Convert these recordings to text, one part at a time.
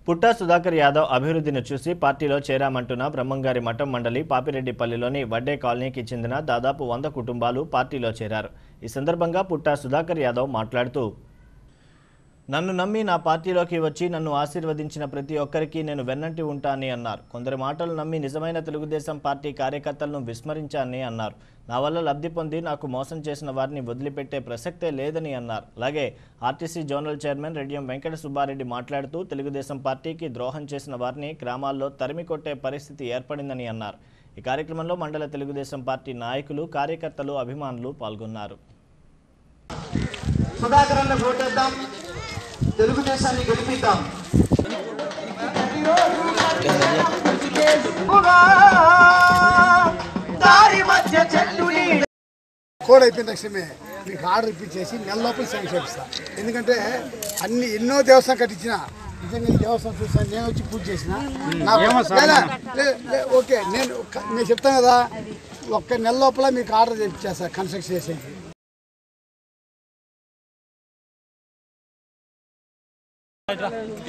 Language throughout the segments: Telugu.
పుట్టా సుధాకర్ యాదవ్ అభివృద్ధిని చూసి పార్టీలో చేరామంటున్న బ్రహ్మంగారి మఠం మండలి పాపిరెడ్డిపల్లిలోని వడ్డే కాలనీకి చెందిన దాదాపు 100 కుటుంబాలు పార్టీలో చేరారు. ఈ సందర్భంగా పుట్టా సుధాకర్ యాదవ్ మాట్లాడుతూ, నన్ను నమ్మి నా పార్టీలోకి వచ్చి నన్ను ఆశీర్వదించిన ప్రతి ఒక్కరికి నేను వెన్నంటి ఉంటానని అన్నారు. కొందరి మాటలు నమ్మి నిజమైన తెలుగుదేశం పార్టీ కార్యకర్తలను విస్మరించానని అన్నారు. నా వల్ల లబ్ధి పొంది నాకు మోసం చేసిన వారిని వదిలిపెట్టే ప్రసక్తే లేదని అన్నారు. అలాగే RTC zonal chairman Reddiyam Venkata Subbareddy మాట్లాడుతూ తెలుగుదేశం పార్టీకి ద్రోహం చేసిన వారిని గ్రామాల్లో తరిమి కొట్టే పరిస్థితి ఏర్పడిందని అన్నారు. ఈ కార్యక్రమంలో మండల తెలుగుదేశం పార్టీ నాయకులు, కార్యకర్తలు, అభిమానులు పాల్గొన్నారు. తెలుగుదేశాన్ని గెలిపిద్దాం. కోడ్ అయిపోయిన తక్షణమే మీకు ఆర్డర్ ఇప్పించేసి నెల లోపల శాంక్షన్ చేపిస్తాను. ఎందుకంటే ఎన్నో దేవస్థానం కట్టించిన నిజంగా ఈ దేవస్థానం చూస్తాను. నేను వచ్చి పూజ చేసిన ఓకే, నేను చెప్తాను కదా, ఒక్క నెల లోపల మీకు ఆర్డర్ చేపిచ్చేస్తా కన్స్ట్రక్షన్ చేసేది.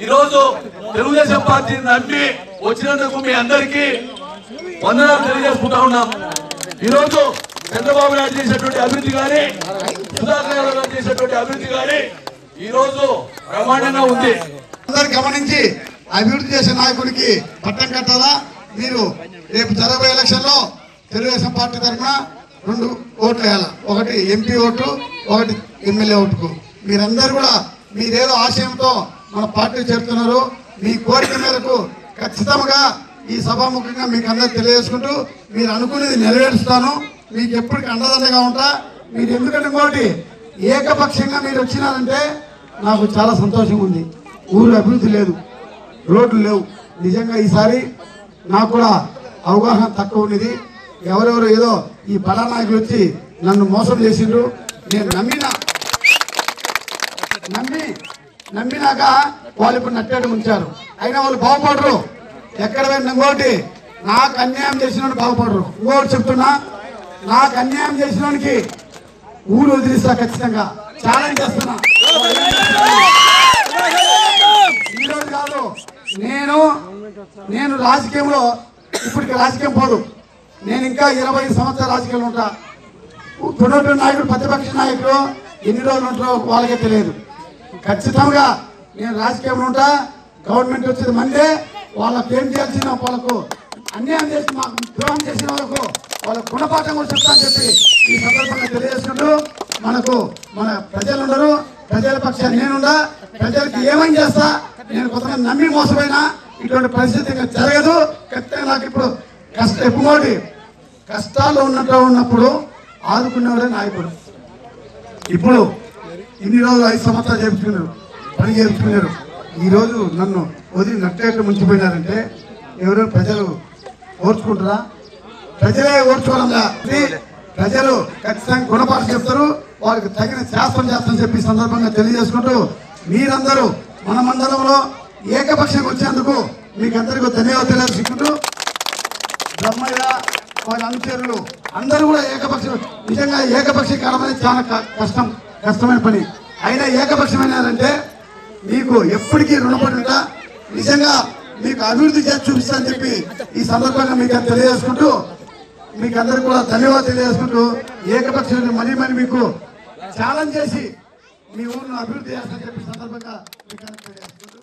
ఈరోజు తెలుగుదేశం పార్టీని నమ్మి వచ్చినందుకు మీ అందరికీ వందనాలు తెలియజేసుకుంటా ఉన్నాం. ఈరోజు చంద్రబాబు నాయుడు చేసేటువంటి అభివృద్ధి కానీ, సుధాకర్ యాదవ్ గారు చేసేటువంటి అభివృద్ధి కానీ ఈరోజు బ్రహ్మాండంగా ఉంది. అందరు గమనించి అభివృద్ధి చేసే నాయకుడికి పట్టం కట్టాలా. మీరు రేపు జరగబోయే ఎలక్షన్ లో తెలుగుదేశం పార్టీ తరఫున 2 ఓట్లు వేయాలి. ఒకటి ఎంపీ ఓటు, ఒకటి ఎమ్మెల్యే ఓటుకు. మీరందరూ కూడా మీరేదో ఆశయంతో మన పార్టీ చేరుతున్నారు. మీ కోరిక మేరకు ఖచ్చితంగా ఈ సభాముఖంగా మీకు అందరూ తెలియజేసుకుంటూ మీరు అనుకునేది నెరవేరుస్తాను. మీకు ఎప్పటికీ అండదండగా ఉంటా. మీరు ఎందుకంటే ఇంకోటి ఏకపక్షంగా మీరు వచ్చినారంటే నాకు చాలా సంతోషంగా ఉంది. ఊరు అభివృద్ధి లేదు, రోడ్లు లేవు. నిజంగా ఈసారి నాకు కూడా అవగాహన తక్కువ ఉన్నది. ఎవరెవరు ఏదో ఈ బడా నాయకులు వచ్చి నన్ను మోసం చేసిండ్రు. నేను నమ్మినాక వాళ్ళు ఇప్పుడు నట్టేట ఉంచారు. అయినా వాళ్ళు బాగుపడరు. ఎక్కడ పోయిన ఇంకోటి నాకు అన్యాయం చేసిన బాగుపడరు. ఇంకోటి చెప్తున్నా, నాకు అన్యాయం చేసినోనికి ఊరు వదిలిస్తా. ఖచ్చితంగా ఛాలెంజ్ చేస్తున్నా. ఈరోజు కాదు, నేను రాజకీయంలో ఇప్పటికి రాజకీయం పోదు. నేను ఇంకా 20 సంవత్సరాల రాజకీయంలో ఉంటా. ఉన్నటువంటి నాయకుడు, ప్రతిపక్ష నాయకుడు ఎన్ని రోజులు ఉంటారో వాళ్ళకే తెలియదు. ఖచ్చితంగా నేను రాజకీయంలో ఉంటా. గవర్నమెంట్ వచ్చేది మందే. వాళ్ళకి ఏం చేయాల్సిన వాళ్ళకు అన్యాయం చేసి మాకు ద్రోహం చేసిన వాళ్ళకు వాళ్ళ గుణపాఠం కూడా చెప్తానని చెప్పి ఈ సందర్భంగా తెలియజేసుకుంటూ, మన ప్రజలు ఉండరు, ప్రజల పక్షాన్ని నేనుండా. ప్రజలకి ఏమని చేస్తా, నేను కొంతమంది నమ్మి మోసపోయినా ఇటువంటి పరిస్థితి జరగదు. ఖచ్చితంగా నాకు ఇప్పుడు ఎప్పుడు కష్టాల్లో ఉన్నప్పుడు ఆదుకునేవాడే నాయకుడు. ఇప్పుడు ఇన్ని రోజులు 5 సంవత్సరాలు చేపించుకున్నారు, పని చేపించుకున్నారు. ఈరోజు నన్ను వదిలి నట్టేట్లు ముంచిపోయినారంటే ఎవరో ప్రజలు ఓర్చుకుంటారా? ప్రజలే ఓర్చుకోవాలా. ప్రజలు ఖచ్చితంగా గుణపాఠం చెప్తారు. వారికి తగిన శాస్త్రం చేస్తామని చెప్పి సందర్భంగా తెలియజేసుకుంటూ, మీరందరూ మన మండలంలో ఏకపక్షంగా వచ్చేందుకు మీకు అందరికీ ధన్యవాదాలు తెలియజేసుకుంటూ, బ్రహ్మయ్య వారి అనుచరులు అందరూ కూడా ఏకపక్షం. నిజంగా ఏకపక్షీకరణం అనేది చాలా కష్టమైన పని. అయినా ఏకపక్షమైనారంటే మీకు ఎప్పటికీ రుణపడి ఉంటా. నిజంగా మీకు అభివృద్ధి చేసి చూపిస్తానని చెప్పి ఈ సందర్భంగా మీకు తెలియజేసుకుంటూ, మీకు అందరికీ కూడా ధన్యవాదాలు తెలియజేసుకుంటూ, ఏకపక్షం మరీ మీకు ఛాలెంజ్ చేసి మీ ఊరిని అభివృద్ధి చేస్తానని చెప్పి సందర్భంగా మీకు తెలియజేసుకుంటూ